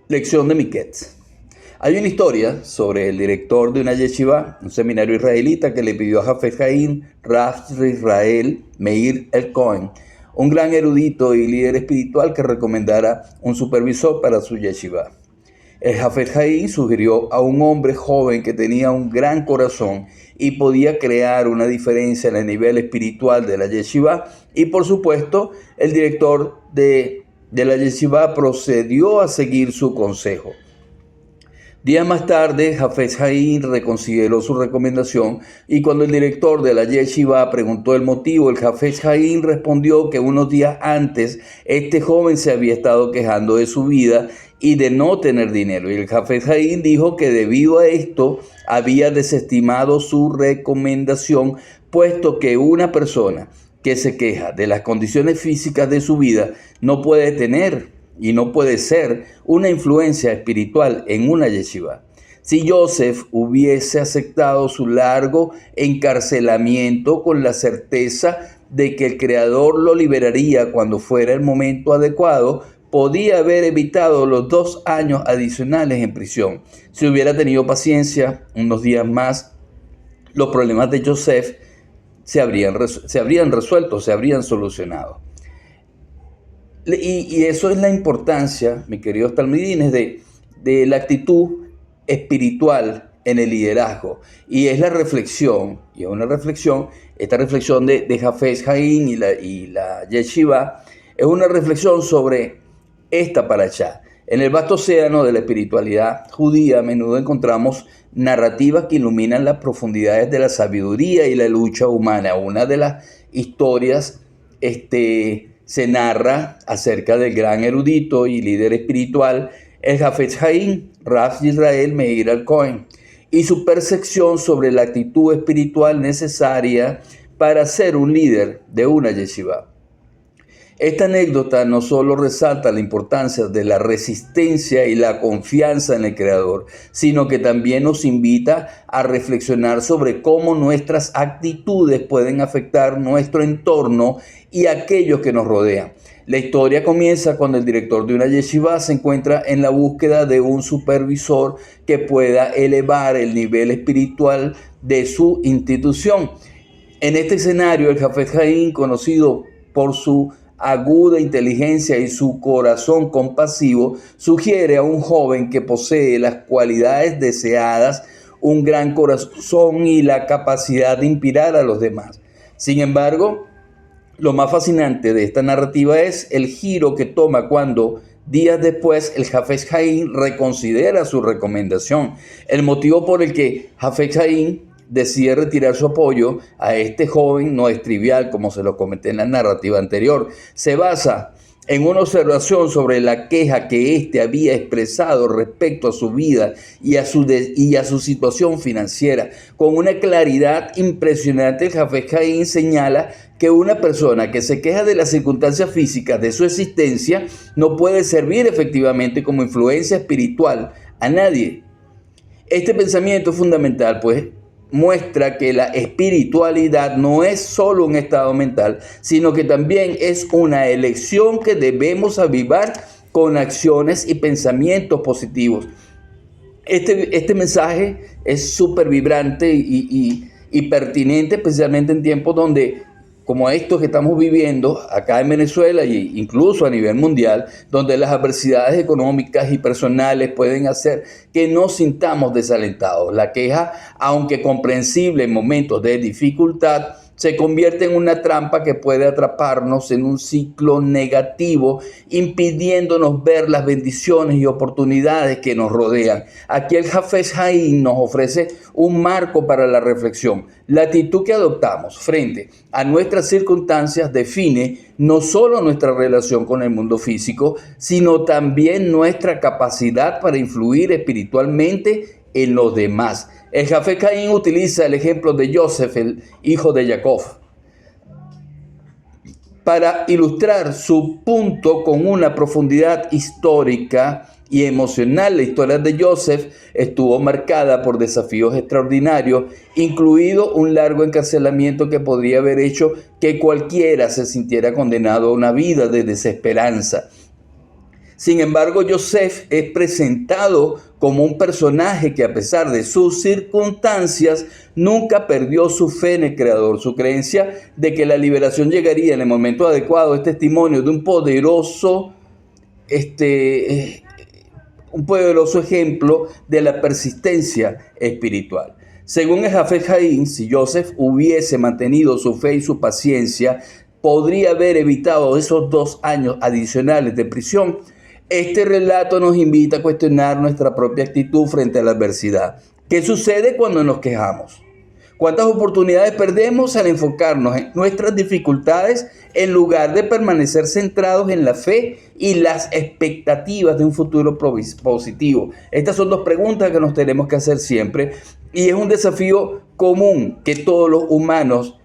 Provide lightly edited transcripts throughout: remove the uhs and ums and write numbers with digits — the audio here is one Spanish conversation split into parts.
Lección de Miketz. Hay una historia sobre el director de una yeshiva, un seminario israelita, que le pidió a Hafez Haim Rav Israel Meir el Cohen, un gran erudito y líder espiritual, que recomendara un supervisor para su yeshiva. El Hafez Haim sugirió a un hombre joven que tenía un gran corazón y podía crear una diferencia en el nivel espiritual de la yeshiva, y por supuesto el director de la yeshiva procedió a seguir su consejo. Días más tarde, Hafez Haim reconsideró su recomendación, y cuando el director de la yeshiva preguntó el motivo, el Hafez Haim respondió que unos días antes este joven se había estado quejando de su vida y de no tener dinero. Y el Hafez Haim dijo que debido a esto había desestimado su recomendación, puesto que una persona que se queja de las condiciones físicas de su vida no puede tener y no puede ser una influencia espiritual en una yeshiva. Si Joseph hubiese aceptado su largo encarcelamiento con la certeza de que el Creador lo liberaría cuando fuera el momento adecuado, podía haber evitado los 2 años adicionales en prisión. Si hubiera tenido paciencia unos días más, los problemas de Joseph se habrían resuelto, se habrían solucionado. Y eso es la importancia, mis queridos talmidines, de la actitud espiritual en el liderazgo. Y es la reflexión, y es una reflexión, esta reflexión de Hafez Haim y la yeshiva, es una reflexión sobre esta parashá. En el vasto océano de la espiritualidad judía a menudo encontramos narrativas que iluminan las profundidades de la sabiduría y la lucha humana. Una de las historias se narra acerca del gran erudito y líder espiritual, el Hafez Haim Rav Israel Meir el Cohen, y su percepción sobre la actitud espiritual necesaria para ser un líder de una yeshiva. Esta anécdota no solo resalta la importancia de la resistencia y la confianza en el Creador, sino que también nos invita a reflexionar sobre cómo nuestras actitudes pueden afectar nuestro entorno y aquellos que nos rodean. La historia comienza cuando el director de una yeshiva se encuentra en la búsqueda de un supervisor que pueda elevar el nivel espiritual de su institución. En este escenario, el Hafez Haim, conocido por su aguda inteligencia y su corazón compasivo, sugiere a un joven que posee las cualidades deseadas, un gran corazón y la capacidad de inspirar a los demás. Sin embargo, lo más fascinante de esta narrativa es el giro que toma cuando días después el Hafez Haim reconsidera su recomendación. El motivo por el que Hafez Haim decide retirar su apoyo a este joven no es trivial, como se lo comenté en la narrativa anterior. Se basa en una observación sobre la queja que éste había expresado respecto a su vida y a su situación financiera. Con una claridad impresionante, el Hafez Haim señala que una persona que se queja de las circunstancias físicas de su existencia no puede servir efectivamente como influencia espiritual a nadie. Este pensamiento es fundamental, pues muestra que la espiritualidad no es solo un estado mental, sino que también es una elección que debemos avivar con acciones y pensamientos positivos. Este mensaje es súper vibrante y pertinente, especialmente en tiempos donde, como estos que estamos viviendo acá en Venezuela e incluso a nivel mundial, donde las adversidades económicas y personales pueden hacer que nos sintamos desalentados. La queja, aunque comprensible en momentos de dificultad, se convierte en una trampa que puede atraparnos en un ciclo negativo, impidiéndonos ver las bendiciones y oportunidades que nos rodean. Aquí el Hafez Haim nos ofrece un marco para la reflexión. La actitud que adoptamos frente a nuestras circunstancias define no solo nuestra relación con el mundo físico, sino también nuestra capacidad para influir espiritualmente en los demás. El Hafez Haim utiliza el ejemplo de Joseph, el hijo de Jacob, para ilustrar su punto con una profundidad histórica y emocional. La historia de Joseph estuvo marcada por desafíos extraordinarios, incluido un largo encarcelamiento que podría haber hecho que cualquiera se sintiera condenado a una vida de desesperanza. Sin embargo, Yosef es presentado como un personaje que, a pesar de sus circunstancias, nunca perdió su fe en el Creador. Su creencia de que la liberación llegaría en el momento adecuado es testimonio de un poderoso ejemplo de la persistencia espiritual. Según el Jafet Haim, si Yosef hubiese mantenido su fe y su paciencia, podría haber evitado esos 2 años adicionales de prisión. Este relato nos invita a cuestionar nuestra propia actitud frente a la adversidad. ¿Qué sucede cuando nos quejamos? ¿Cuántas oportunidades perdemos al enfocarnos en nuestras dificultades en lugar de permanecer centrados en la fe y las expectativas de un futuro positivo? Estas son 2 preguntas que nos tenemos que hacer siempre, y es un desafío común que todos los humanos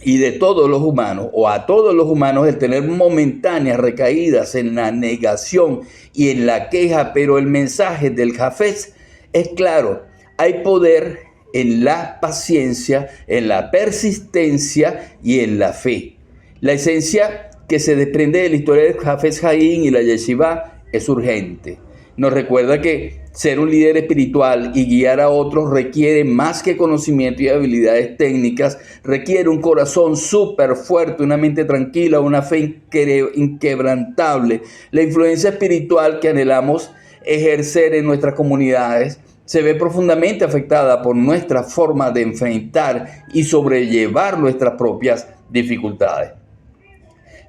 y de todos los humanos, o a todos los humanos, el tener momentáneas recaídas en la negación y en la queja, pero el mensaje del Jafet es claro: hay poder en la paciencia, en la persistencia y en la fe. La esencia que se desprende de la historia del Jafet Haim y la Yeshiva es urgente. Nos recuerda que ser un líder espiritual y guiar a otros requiere más que conocimiento y habilidades técnicas, requiere un corazón súper fuerte, una mente tranquila, una fe inquebrantable. La influencia espiritual que anhelamos ejercer en nuestras comunidades se ve profundamente afectada por nuestra forma de enfrentar y sobrellevar nuestras propias dificultades.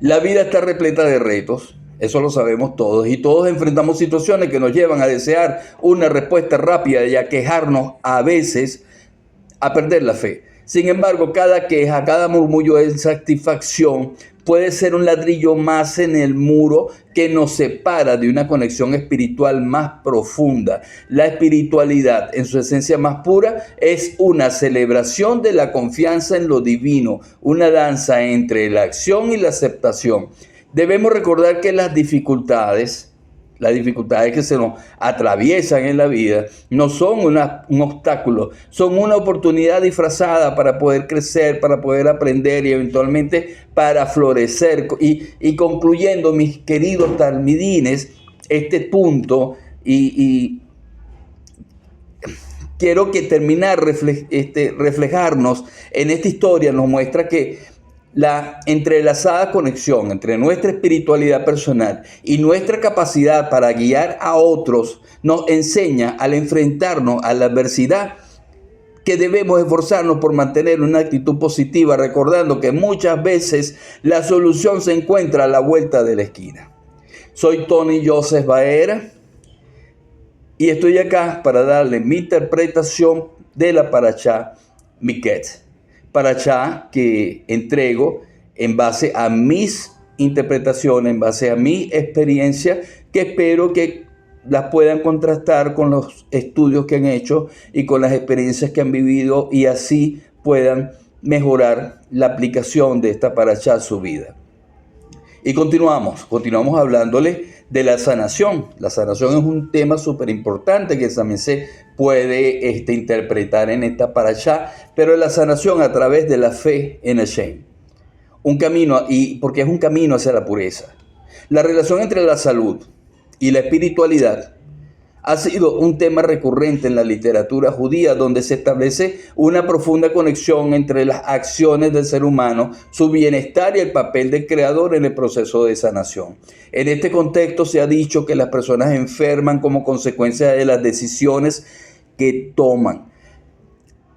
La vida está repleta de retos. Eso lo sabemos todos, y todos enfrentamos situaciones que nos llevan a desear una respuesta rápida y a quejarnos, a veces a perder la fe. Sin embargo, cada queja, cada murmullo de insatisfacción puede ser un ladrillo más en el muro que nos separa de una conexión espiritual más profunda. La espiritualidad, en su esencia más pura, es una celebración de la confianza en lo divino, una danza entre la acción y la aceptación. Debemos recordar que las dificultades que se nos atraviesan en la vida no son un obstáculo, son una oportunidad disfrazada para poder crecer, para poder aprender y eventualmente para florecer. Y concluyendo, mis queridos talmidines, este punto, y quiero que reflejarnos en esta historia nos muestra que la entrelazada conexión entre nuestra espiritualidad personal y nuestra capacidad para guiar a otros nos enseña, al enfrentarnos a la adversidad, que debemos esforzarnos por mantener una actitud positiva, recordando que muchas veces la solución se encuentra a la vuelta de la esquina. Soy Tony Joseph Baera y estoy acá para darle mi interpretación de la Parashá Miketz. Parashá que entrego en base a mis interpretaciones, en base a mi experiencia, que espero que las puedan contrastar con los estudios que han hecho y con las experiencias que han vivido, y así puedan mejorar la aplicación de esta Parashá a su vida. Y continuamos hablándole de la sanación. La sanación es un tema súper importante que también se puede interpretar en esta parashá, pero la sanación a través de la fe en Hashem. Un camino, porque es un camino hacia la pureza. La relación entre la salud y la espiritualidad ha sido un tema recurrente en la literatura judía, donde se establece una profunda conexión entre las acciones del ser humano, su bienestar y el papel del creador en el proceso de sanación. En este contexto se ha dicho que las personas enferman como consecuencia de las decisiones que toman,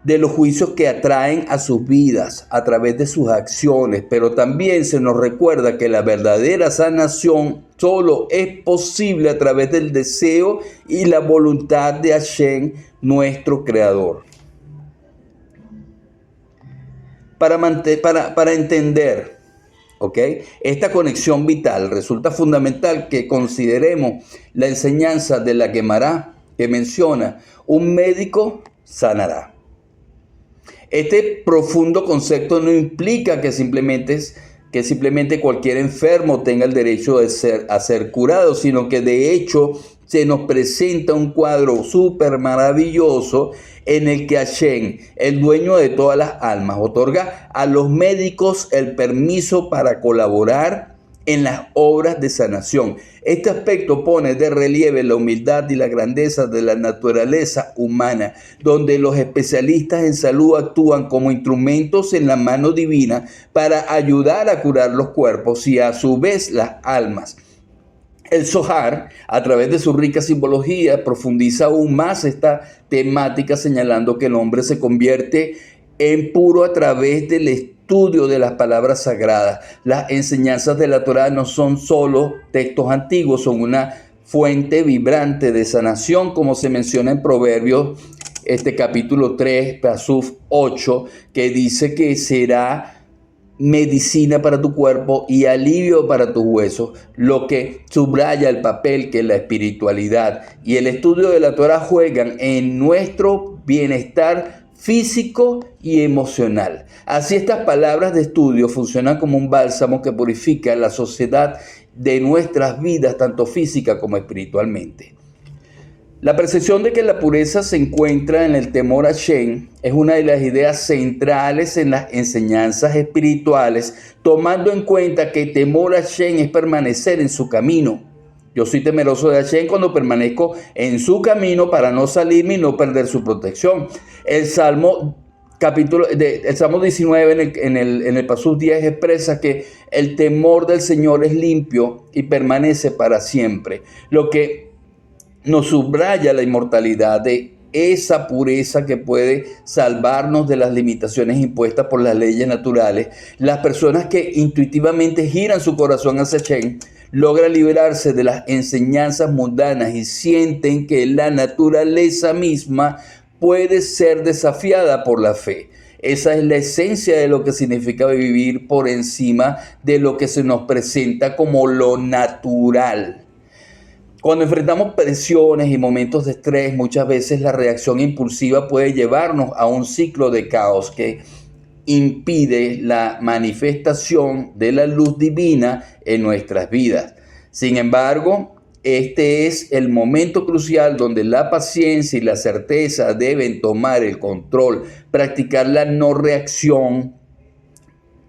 de los juicios que atraen a sus vidas a través de sus acciones, pero también se nos recuerda que la verdadera sanación solo es posible a través del deseo y la voluntad de Hashem, nuestro creador. Para entender, esta conexión vital, resulta fundamental que consideremos la enseñanza de la Gemara, que menciona: un médico sanará. Este profundo concepto no implica que simplemente cualquier enfermo tenga el derecho a ser curado, sino que de hecho se nos presenta un cuadro súper maravilloso en el que Hashem, el dueño de todas las almas, otorga a los médicos el permiso para colaborar en las obras de sanación. Este aspecto pone de relieve la humildad y la grandeza de la naturaleza humana, donde los especialistas en salud actúan como instrumentos en la mano divina para ayudar a curar los cuerpos y a su vez las almas. El Zohar, a través de su rica simbología, profundiza aún más esta temática, señalando que el hombre se convierte en puro a través del estudio de las palabras sagradas. Las enseñanzas de la Torá no son solo textos antiguos, son una fuente vibrante de sanación, como se menciona en Proverbios, capítulo 3, Pasuf 8, que dice que será medicina para tu cuerpo y alivio para tus huesos, lo que subraya el papel que la espiritualidad y el estudio de la Torá juegan en nuestro bienestar físico y emocional. Así, estas palabras de estudio funcionan como un bálsamo que purifica la sociedad de nuestras vidas, tanto física como espiritualmente. La percepción de que la pureza se encuentra en el temor a Hashem es una de las ideas centrales en las enseñanzas espirituales, tomando en cuenta que temor a Hashem es permanecer en su camino. Yo soy temeroso de Hashem cuando permanezco en su camino para no salirme y no perder su protección. El Salmo 19 en el Pasuk 10 expresa que el temor del Señor es limpio y permanece para siempre, lo que nos subraya la inmortalidad de esa pureza que puede salvarnos de las limitaciones impuestas por las leyes naturales. Las personas que intuitivamente giran su corazón hacia Hashem logran liberarse de las enseñanzas mundanas y sienten que la naturaleza misma puede ser desafiada por la fe. Esa es la esencia de lo que significa vivir por encima de lo que se nos presenta como lo natural. Cuando enfrentamos presiones y momentos de estrés, muchas veces la reacción impulsiva puede llevarnos a un ciclo de caos que impide la manifestación de la luz divina en nuestras vidas. Sin embargo, este es el momento crucial donde la paciencia y la certeza deben tomar el control, practicar la no reacción.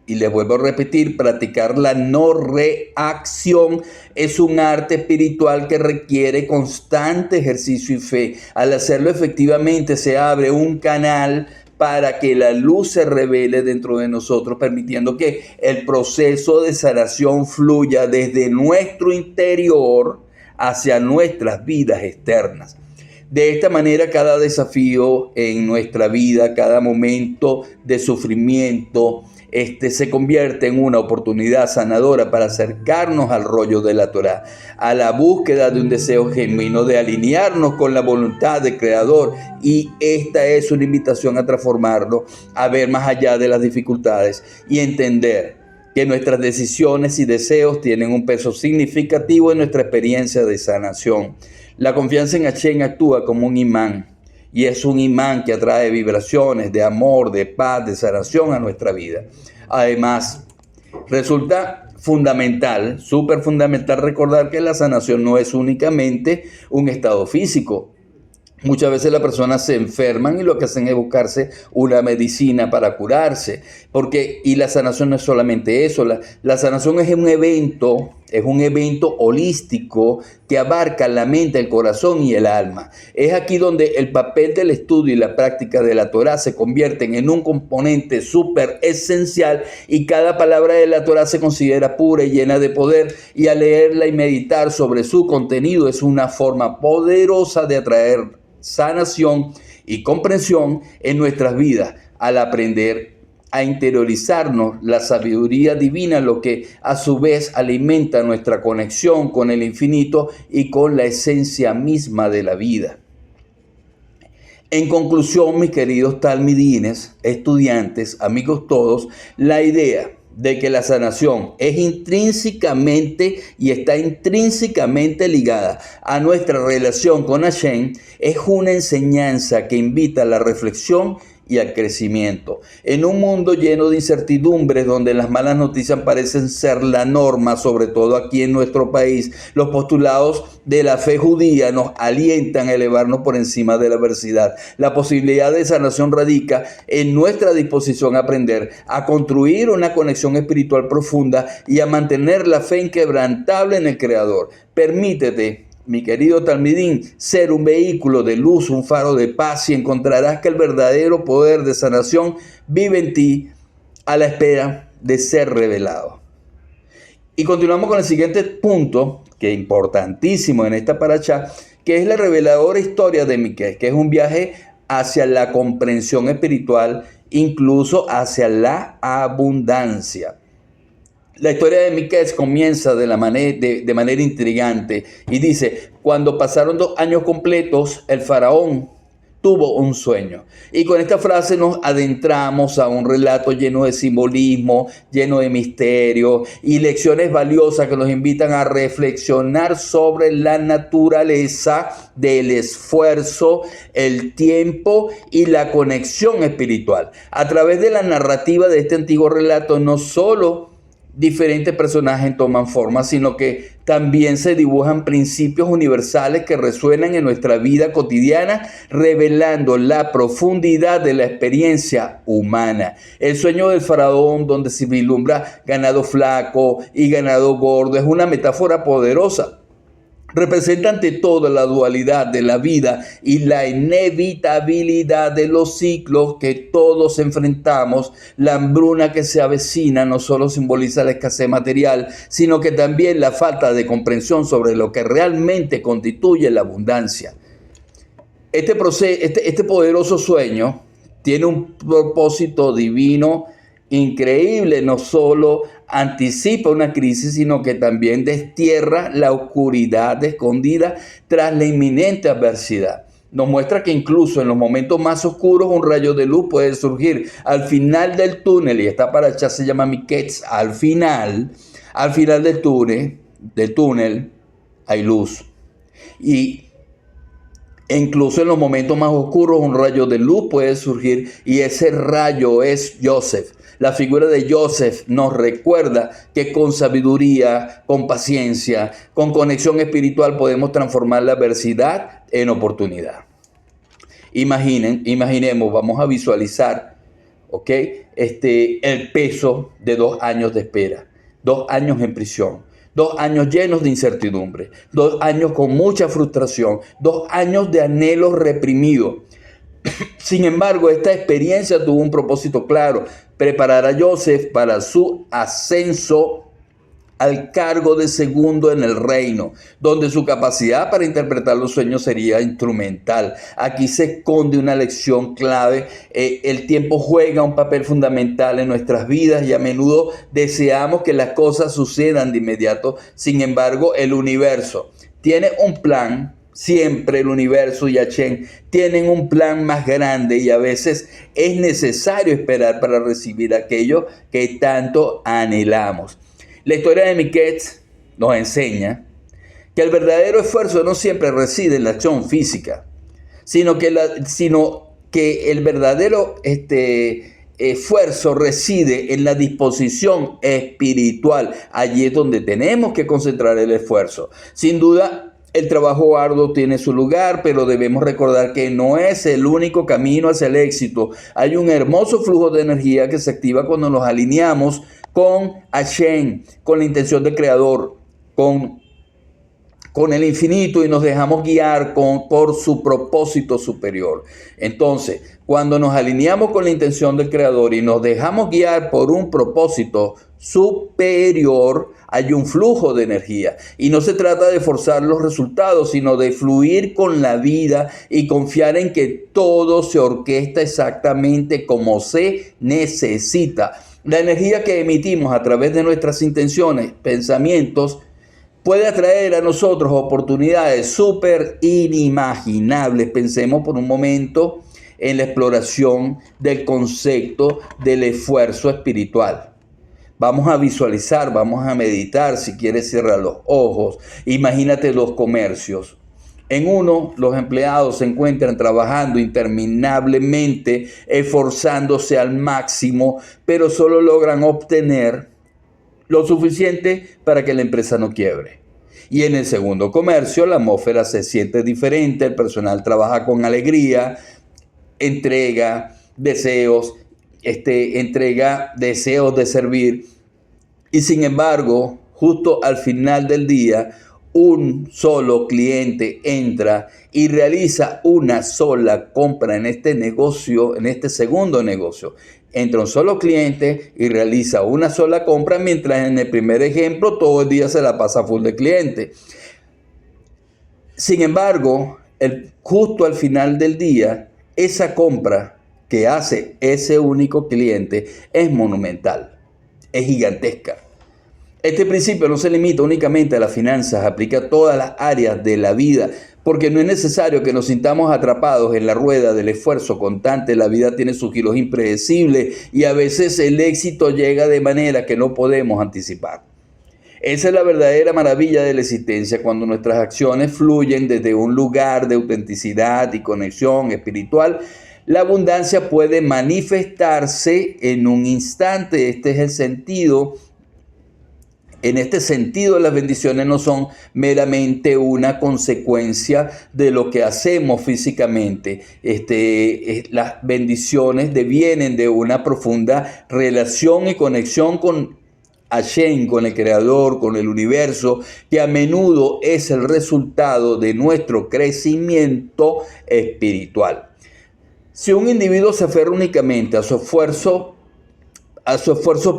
Y les vuelvo a repetir, practicar la no reacción es un arte espiritual que requiere constante ejercicio y fe. Al hacerlo efectivamente se abre un canal para que la luz se revele dentro de nosotros, permitiendo que el proceso de sanación fluya desde nuestro interior hacia nuestras vidas externas. De esta manera, cada desafío en nuestra vida, cada momento de sufrimiento, se convierte en una oportunidad sanadora para acercarnos al rollo de la Torá, a la búsqueda de un deseo genuino de alinearnos con la voluntad del Creador. Y esta es una invitación a transformarlo, a ver más allá de las dificultades y entender que nuestras decisiones y deseos tienen un peso significativo en nuestra experiencia de sanación. La confianza en Hashem actúa como un imán, y es un imán que atrae vibraciones de amor, de paz, de sanación a nuestra vida. Además, resulta fundamental, súper fundamental recordar que la sanación no es únicamente un estado físico. Muchas veces las personas se enferman y lo que hacen es buscarse una medicina para curarse. Y la sanación no es solamente eso. La sanación es un evento holístico que abarca la mente, el corazón y el alma. Es aquí donde el papel del estudio y la práctica de la Torá se convierten en un componente súper esencial, y cada palabra de la Torá se considera pura y llena de poder, y al leerla y meditar sobre su contenido es una forma poderosa de atraer sanación y comprensión en nuestras vidas al aprender a interiorizarnos la sabiduría divina, lo que a su vez alimenta nuestra conexión con el infinito y con la esencia misma de la vida. En conclusión, mis queridos talmidines, estudiantes, amigos todos, la idea de que la sanación es intrínsecamente y está intrínsecamente ligada a nuestra relación con Hashem es una enseñanza que invita a la reflexión y al crecimiento. En un mundo lleno de incertidumbres, donde las malas noticias parecen ser la norma, sobre todo aquí en nuestro país, los postulados de la fe judía nos alientan a elevarnos por encima de la adversidad. La posibilidad de sanación radica en nuestra disposición a aprender, a construir una conexión espiritual profunda y a mantener la fe inquebrantable en el Creador. Permítete, mi querido Talmidín, ser un vehículo de luz, un faro de paz, y encontrarás que el verdadero poder de sanación vive en ti a la espera de ser revelado. Y continuamos con el siguiente punto, que es importantísimo en esta paracha, que es la reveladora historia de Miqués, que es un viaje hacia la comprensión espiritual, incluso hacia la abundancia. La historia de Miqués comienza de manera intrigante y dice: cuando pasaron 2 años completos, el faraón tuvo un sueño. Y con esta frase nos adentramos a un relato lleno de simbolismo, lleno de misterio y lecciones valiosas que nos invitan a reflexionar sobre la naturaleza del esfuerzo, el tiempo y la conexión espiritual. A través de la narrativa de este antiguo relato, no solo diferentes personajes toman forma, sino que también se dibujan principios universales que resuenan en nuestra vida cotidiana, revelando la profundidad de la experiencia humana. El sueño del faraón, donde se vislumbra ganado flaco y ganado gordo, es una metáfora poderosa. Representa ante todo la dualidad de la vida y la inevitabilidad de los ciclos que todos enfrentamos. La hambruna que se avecina no solo simboliza la escasez material, sino que también la falta de comprensión sobre lo que realmente constituye la abundancia. Este poderoso sueño tiene un propósito divino increíble. No solo anticipa una crisis, sino que también destierra la oscuridad escondida tras la inminente adversidad. Nos muestra que incluso en los momentos más oscuros un rayo de luz puede surgir. Al final del túnel, y esta paracha se llama Miqués, al final del túnel hay luz. Y incluso en los momentos más oscuros un rayo de luz puede surgir, y ese rayo es Joseph. La figura de Joseph nos recuerda que con sabiduría, con paciencia, con conexión espiritual podemos transformar la adversidad en oportunidad. Imaginemos, vamos a visualizar, ¿ok? El peso de 2 años de espera, 2 años en prisión, 2 años llenos de incertidumbre, 2 años con mucha frustración, 2 años de anhelos reprimidos. Sin embargo, esta experiencia tuvo un propósito claro: preparar a Joseph para su ascenso al cargo de segundo en el reino, donde su capacidad para interpretar los sueños sería instrumental. Aquí se esconde una lección clave. El tiempo juega un papel fundamental en nuestras vidas y a menudo deseamos que las cosas sucedan de inmediato. Sin embargo, el universo tiene un plan. Siempre el universo y Hashem tienen un plan más grande, y a veces es necesario esperar para recibir aquello que tanto anhelamos. La historia de Miqués nos enseña que el verdadero esfuerzo no siempre reside en la acción física, sino que el verdadero esfuerzo reside en la disposición espiritual. Allí es donde tenemos que concentrar el esfuerzo. Sin duda, el trabajo arduo tiene su lugar, pero debemos recordar que no es el único camino hacia el éxito. Hay un hermoso flujo de energía que se activa cuando nos alineamos con Hashem, con la intención del Creador, con el infinito, y nos dejamos guiar por su propósito superior. Entonces, cuando nos alineamos con la intención del Creador y nos dejamos guiar por un propósito superior, hay un flujo de energía. Y no se trata de forzar los resultados, sino de fluir con la vida y confiar en que todo se orquesta exactamente como se necesita. La energía que emitimos a través de nuestras intenciones, pensamientos, puede atraer a nosotros oportunidades súper inimaginables. Pensemos por un momento en la exploración del concepto del esfuerzo espiritual. Vamos a visualizar, vamos a meditar. Si quieres, cierra los ojos. Imagínate los comercios. En uno, los empleados se encuentran trabajando interminablemente, esforzándose al máximo, pero solo logran obtener lo suficiente para que la empresa no quiebre. Y en el segundo comercio, la atmósfera se siente diferente, el personal trabaja con alegría, entrega deseos, entrega deseos de servir. Y sin embargo, justo al final del día, un solo cliente entra y realiza una sola compra en este negocio, en este segundo negocio. Entra un solo cliente y realiza una sola compra, mientras en el primer ejemplo todo el día se la pasa full de cliente. Sin embargo, justo al final del día, esa compra que hace ese único cliente es monumental, es gigantesca. Este principio no se limita únicamente a las finanzas, aplica a todas las áreas de la vida, porque no es necesario que nos sintamos atrapados en la rueda del esfuerzo constante. La vida tiene sus giros impredecibles y a veces el éxito llega de manera que no podemos anticipar. Esa es la verdadera maravilla de la existencia, cuando nuestras acciones fluyen desde un lugar de autenticidad y conexión espiritual. La abundancia puede manifestarse en un instante. Este es el sentido. En este sentido, las bendiciones no son meramente una consecuencia de lo que hacemos físicamente. Las bendiciones devienen de una profunda relación y conexión con Hashem, con el Creador, con el universo, que a menudo es el resultado de nuestro crecimiento espiritual. Si un individuo se aferra únicamente a su esfuerzo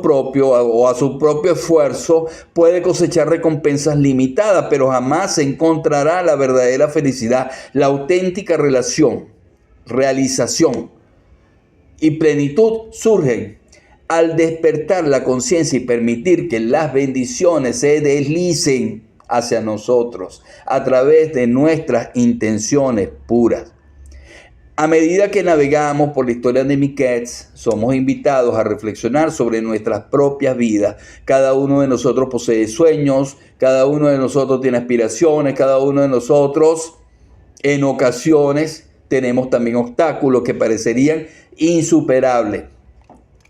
propio o a su propio esfuerzo, puede cosechar recompensas limitadas, pero jamás encontrará la verdadera felicidad. La auténtica realización y plenitud surgen al despertar la conciencia y permitir que las bendiciones se deslicen hacia nosotros a través de nuestras intenciones puras. A medida que navegamos por la historia de Miketz, somos invitados a reflexionar sobre nuestras propias vidas. Cada uno de nosotros posee sueños, cada uno de nosotros tiene aspiraciones, cada uno de nosotros en ocasiones tenemos también obstáculos que parecerían insuperables.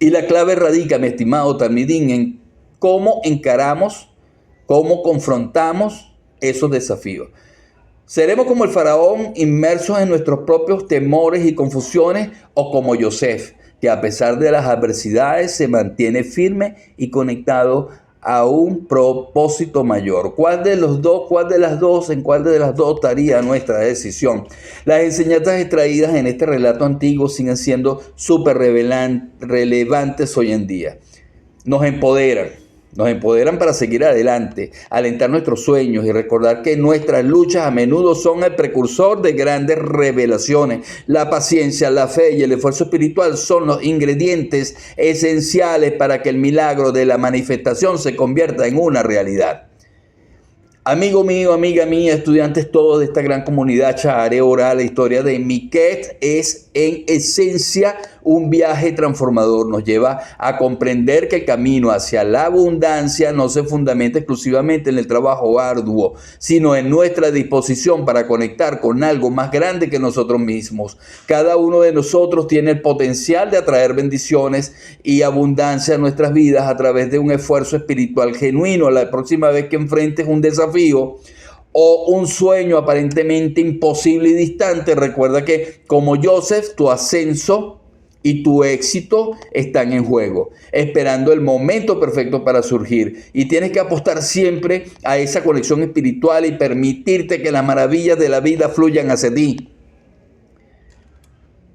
Y la clave radica, mi estimado Talmidín, en cómo encaramos, cómo confrontamos esos desafíos. ¿Seremos como el faraón, inmersos en nuestros propios temores y confusiones, o como Yosef, que a pesar de las adversidades se mantiene firme y conectado a un propósito mayor? ¿Cuál de las dos estaría nuestra decisión? Las enseñanzas extraídas en este relato antiguo siguen siendo súper relevantes hoy en día. Nos empoderan para seguir adelante, alentar nuestros sueños y recordar que nuestras luchas a menudo son el precursor de grandes revelaciones. La paciencia, la fe y el esfuerzo espiritual son los ingredientes esenciales para que el milagro de la manifestación se convierta en una realidad. Amigo mío, amiga mía, estudiantes todos de esta gran comunidad Shaarei Orah, la historia de Miketz es en esencia un viaje transformador. Nos lleva a comprender que el camino hacia la abundancia no se fundamenta exclusivamente en el trabajo arduo, sino en nuestra disposición para conectar con algo más grande que nosotros mismos. Cada uno de nosotros tiene el potencial de atraer bendiciones y abundancia a nuestras vidas a través de un esfuerzo espiritual genuino. La próxima vez que enfrentes un desafío o un sueño aparentemente imposible y distante, recuerda que, como Joseph, tu ascenso y tu éxito están en juego, esperando el momento perfecto para surgir. Y tienes que apostar siempre a esa conexión espiritual y permitirte que las maravillas de la vida fluyan hacia ti.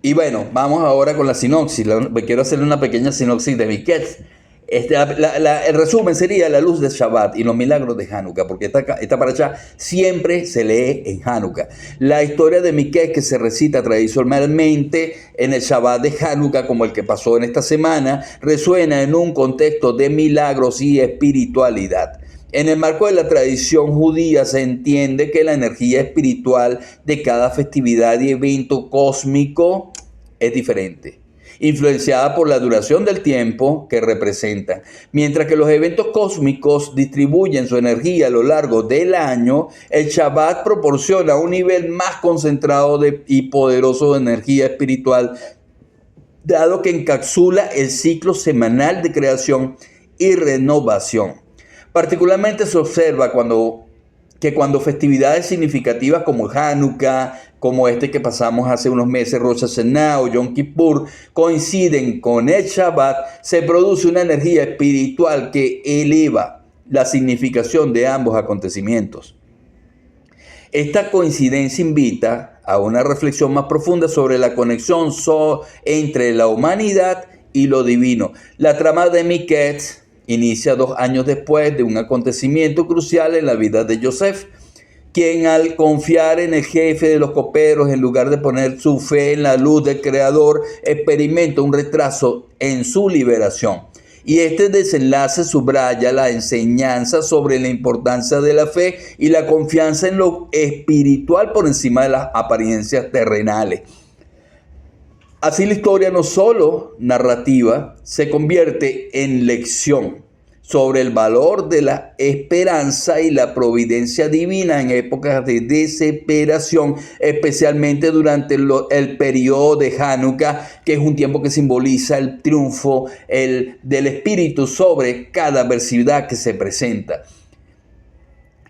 Y bueno, vamos ahora con la sinopsis. Quiero hacerle una pequeña sinopsis de Miketz. El resumen sería la luz de Shabbat y los milagros de Hanukkah, porque esta parashá siempre se lee en Hanukkah. La historia de Miketz, que se recita tradicionalmente en el Shabbat de Hanukkah, como el que pasó en esta semana, resuena en un contexto de milagros y espiritualidad. En el marco de la tradición judía se entiende que la energía espiritual de cada festividad y evento cósmico es diferente. influenciada por la duración del tiempo que representan. Mientras que los eventos cósmicos distribuyen su energía a lo largo del año, el Shabbat proporciona un nivel más concentrado y poderoso de energía espiritual, dado que encapsula el ciclo semanal de creación y renovación. Particularmente se observa que cuando festividades significativas como Hanukkah, como este que pasamos hace unos meses, Rosh Hashanah o Yom Kippur, coinciden con el Shabbat, se produce una energía espiritual que eleva la significación de ambos acontecimientos. Esta coincidencia invita a una reflexión más profunda sobre la conexión entre la humanidad y lo divino. La trama de Miketz inicia 2 años después de un acontecimiento crucial en la vida de Yosef, quien al confiar en el jefe de los coperos en lugar de poner su fe en la luz del Creador, experimenta un retraso en su liberación. Y este desenlace subraya la enseñanza sobre la importancia de la fe y la confianza en lo espiritual por encima de las apariencias terrenales. Así la historia, no solo narrativa, se convierte en lección sobre el valor de la esperanza y la providencia divina en épocas de desesperación, especialmente durante el periodo de Hanukkah, que es un tiempo que simboliza el triunfo del Espíritu sobre cada adversidad que se presenta.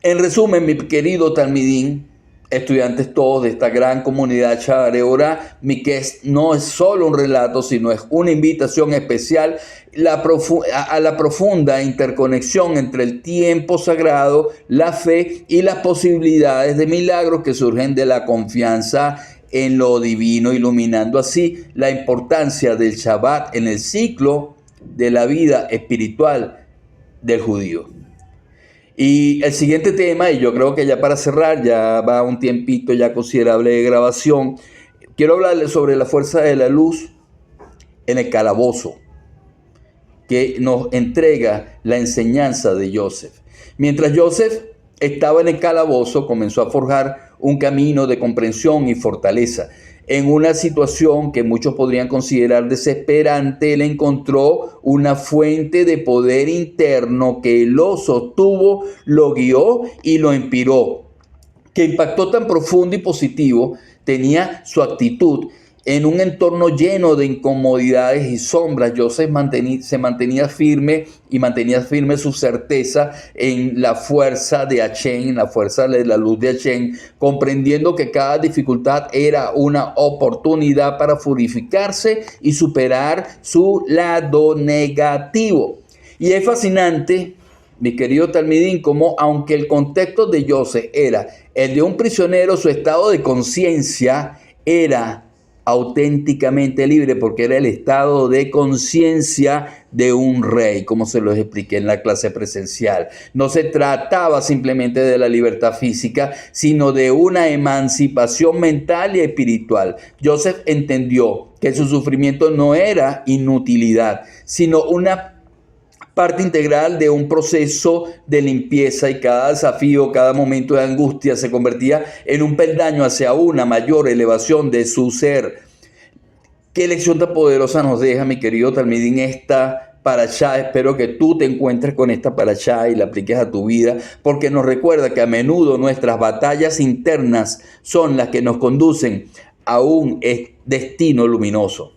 En resumen, mi querido Talmidín, estudiantes todos de esta gran comunidad Shaarei Orah, Miketz no es solo un relato, sino es una invitación especial a la profunda interconexión entre el tiempo sagrado, la fe y las posibilidades de milagros que surgen de la confianza en lo divino, iluminando así la importancia del Shabbat en el ciclo de la vida espiritual del judío. Y el siguiente tema, y yo creo que ya para cerrar, ya va un tiempito ya considerable de grabación, quiero hablarles sobre la fuerza de la luz en el calabozo, que nos entrega la enseñanza de Yosef. Mientras Yosef estaba en el calabozo, comenzó a forjar un camino de comprensión y fortaleza. En una situación que muchos podrían considerar desesperante, él encontró una fuente de poder interno que lo sostuvo, lo guió y lo inspiró, que impactó tan profundo y positivo tenía su actitud. En un entorno lleno de incomodidades y sombras, Joseph se mantenía firme y mantenía firme su certeza en la fuerza de Hashem, en la fuerza de la luz de Hashem, comprendiendo que cada dificultad era una oportunidad para purificarse y superar su lado negativo. Y es fascinante, mi querido Talmidín, como aunque el contexto de Joseph era el de un prisionero, su estado de conciencia era auténticamente libre, porque era el estado de conciencia de un rey, como se los expliqué en la clase presencial. No se trataba simplemente de la libertad física, sino de una emancipación mental y espiritual. Joseph entendió que su sufrimiento no era inutilidad, sino una parte integral de un proceso de limpieza, y cada desafío, cada momento de angustia se convertía en un peldaño hacia una mayor elevación de su ser. Qué lección tan poderosa nos deja, mi querido Talmidín, esta parashá. Espero que tú te encuentres con esta parashá y la apliques a tu vida, porque nos recuerda que a menudo nuestras batallas internas son las que nos conducen a un destino luminoso.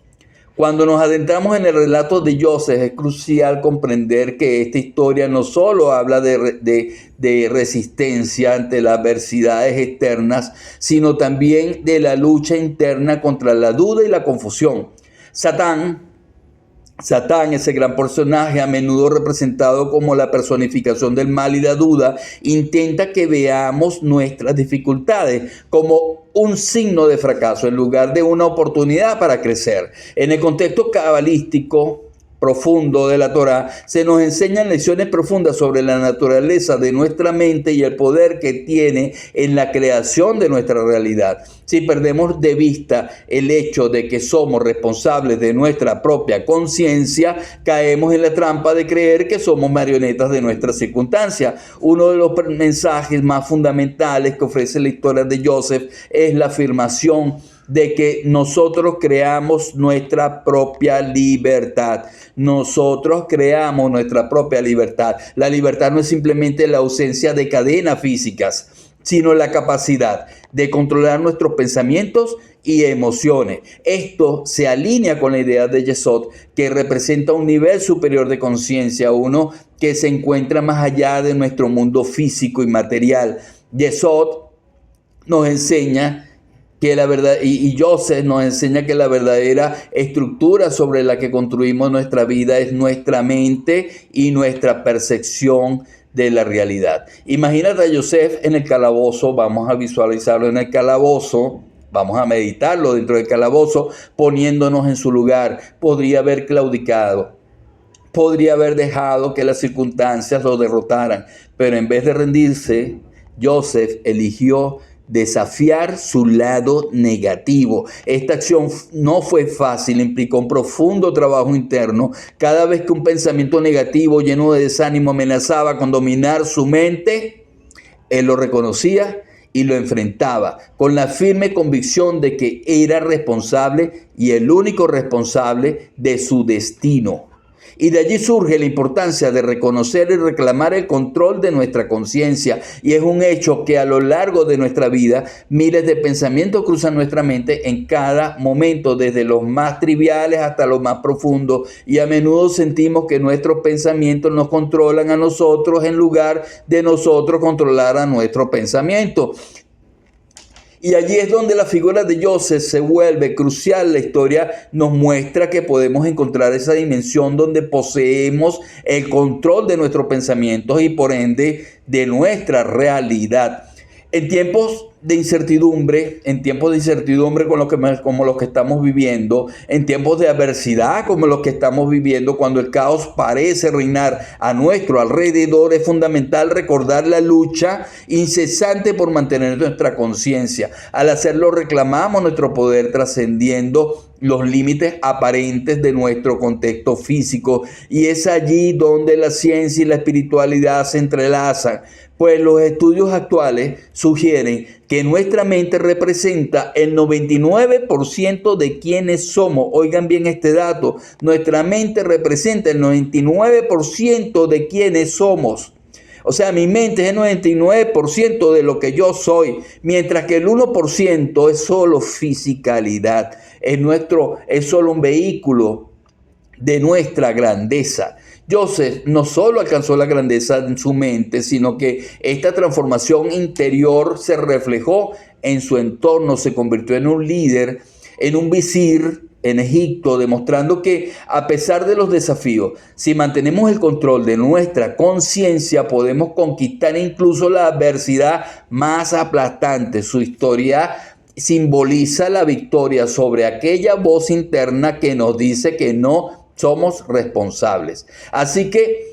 Cuando nos adentramos en el relato de Joseph, es crucial comprender que esta historia no solo habla de resistencia ante las adversidades externas, sino también de la lucha interna contra la duda y la confusión. Satán, ese gran personaje, a menudo representado como la personificación del mal y la duda, intenta que veamos nuestras dificultades como un signo de fracaso en lugar de una oportunidad para crecer. En el contexto cabalístico profundo de la Torá, se nos enseñan lecciones profundas sobre la naturaleza de nuestra mente y el poder que tiene en la creación de nuestra realidad. Si perdemos de vista el hecho de que somos responsables de nuestra propia conciencia, caemos en la trampa de creer que somos marionetas de nuestras circunstancias. Uno de los mensajes más fundamentales que ofrece la historia de Joseph es la afirmación de que nosotros creamos nuestra propia libertad. Nosotros creamos nuestra propia libertad. La libertad no es simplemente la ausencia de cadenas físicas, sino la capacidad de controlar nuestros pensamientos y emociones. Esto se alinea con la idea de Yesod, que representa un nivel superior de conciencia, uno que se encuentra más allá de nuestro mundo físico y material. Yesod nos enseña que la verdad, y Joseph nos enseña que la verdadera estructura sobre la que construimos nuestra vida es nuestra mente y nuestra percepción de la realidad. Imagínate a Joseph en el calabozo, vamos a visualizarlo en el calabozo, vamos a meditarlo dentro del calabozo, poniéndonos en su lugar. Podría haber claudicado, podría haber dejado que las circunstancias lo derrotaran, pero en vez de rendirse, Joseph eligió desafiar su lado negativo. Esta acción no fue fácil, implicó un profundo trabajo interno. Cada vez que un pensamiento negativo lleno de desánimo amenazaba con dominar su mente, él lo reconocía y lo enfrentaba con la firme convicción de que era responsable y el único responsable de su destino. Y de allí surge la importancia de reconocer y reclamar el control de nuestra conciencia. Y es un hecho que a lo largo de nuestra vida, miles de pensamientos cruzan nuestra mente en cada momento, desde los más triviales hasta los más profundos. Y a menudo sentimos que nuestros pensamientos nos controlan a nosotros en lugar de nosotros controlar a nuestros pensamientos. Y allí es donde la figura de Joseph se vuelve crucial. La historia nos muestra que podemos encontrar esa dimensión donde poseemos el control de nuestros pensamientos y por ende de nuestra realidad. En tiempos de incertidumbre como los que estamos viviendo, en tiempos de adversidad como los que estamos viviendo, cuando el caos parece reinar a nuestro alrededor, es fundamental recordar la lucha incesante por mantener nuestra conciencia. Al hacerlo reclamamos nuestro poder trascendiendo los límites aparentes de nuestro contexto físico, y es allí donde la ciencia y la espiritualidad se entrelazan. Pues los estudios actuales sugieren que nuestra mente representa el 99% de quienes somos. Oigan bien este dato, nuestra mente representa el 99% de quienes somos. O sea, mi mente es el 99% de lo que yo soy, mientras que el 1% es solo fisicalidad, es solo un vehículo de nuestra grandeza. Joseph no solo alcanzó la grandeza en su mente, sino que esta transformación interior se reflejó en su entorno, se convirtió en un líder, en un visir en Egipto, demostrando que a pesar de los desafíos, si mantenemos el control de nuestra conciencia, podemos conquistar incluso la adversidad más aplastante. Su historia simboliza la victoria sobre aquella voz interna que nos dice que no somos responsables. Así que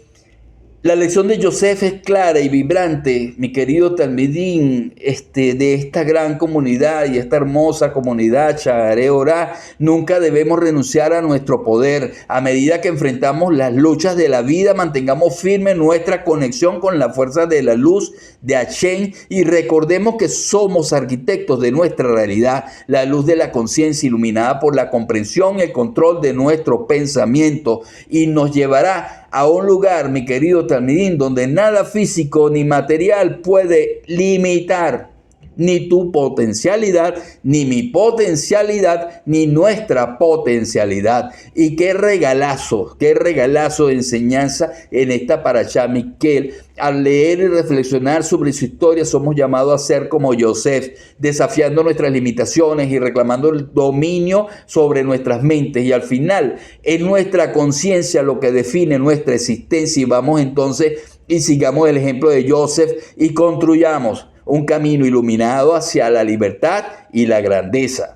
la lección de Joseph es clara y vibrante, mi querido Talmidín, de esta gran comunidad y esta hermosa comunidad, Shaarei Orah. Nunca debemos renunciar a nuestro poder. A medida que enfrentamos las luchas de la vida, mantengamos firme nuestra conexión con la fuerza de la luz de Hashem y recordemos que somos arquitectos de nuestra realidad, la luz de la conciencia iluminada por la comprensión y el control de nuestro pensamiento, y nos llevará a un lugar, mi querido Talmidín, donde nada físico ni material puede limitar ni tu potencialidad, ni mi potencialidad, ni nuestra potencialidad. Y qué regalazo de enseñanza en esta parashá, Miquel. Al leer y reflexionar sobre su historia, somos llamados a ser como Joseph, desafiando nuestras limitaciones y reclamando el dominio sobre nuestras mentes. Y al final, es nuestra conciencia lo que define nuestra existencia. Y vamos entonces y sigamos el ejemplo de Joseph y construyamos un camino iluminado hacia la libertad y la grandeza.